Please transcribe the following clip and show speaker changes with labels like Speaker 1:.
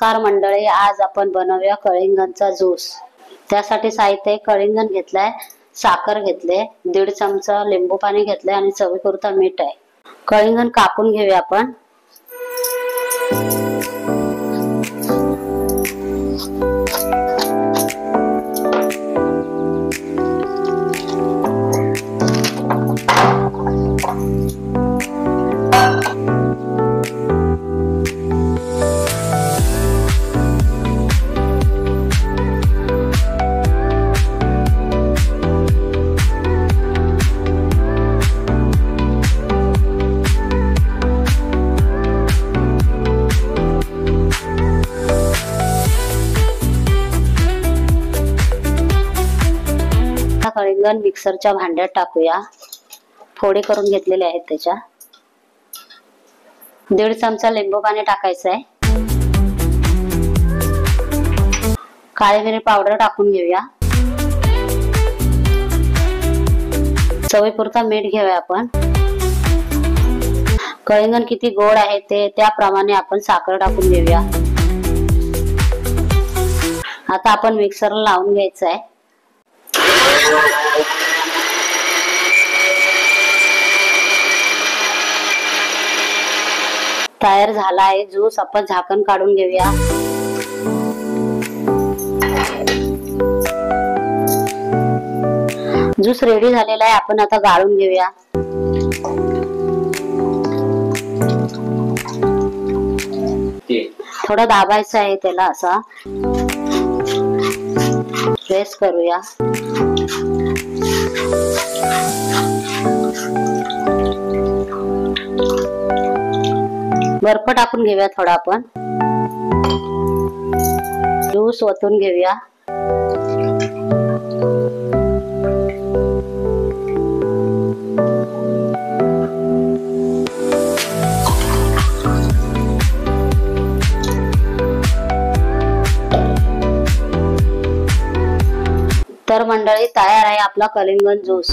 Speaker 1: नमस्कार मंडळी, आज आपण बनवूया कलिंगडचा ज्यूस। त्यासाठी साहित्य: कलिंगड घेतलाय, साखर घेतले, 1.5 चमचा लिंबू पाणी घेतले आणि चवीपुरता मीठ आहे। कलिंगड कापून घेऊया आपण। कलिंगड मिक्सरच्या भांड्यात टाकूया। फोडी करून घेतलेले आहेत त्याच्या। 1.5 चमचा लिंबू पाणी टाकायचं आहे। काळी मिरी पावडर टाकून घेऊया। चवीपुरता मीठ घेऊया आपण। कलिंगड किती गोड आहे ते त्याप्रमाणे आपण साखर टाकून घेऊया। आता आपण मिक्सरला लावून घ्यायचं आहे। तयार झाला आहे ज्यूस। आपण झाकण काढून घेऊया। ज्यूस रेडी झालेला आहे। आपण आता गाळून घेऊया। थोडा दाबायचा आहे त्याला, असा प्रेस करूया। बर्फ टाकून घेऊया थोडा आपण। ज्यूस ओतून घेऊया। तर मंडळी, तयार आहे आपला कलिंगड ज्यूस।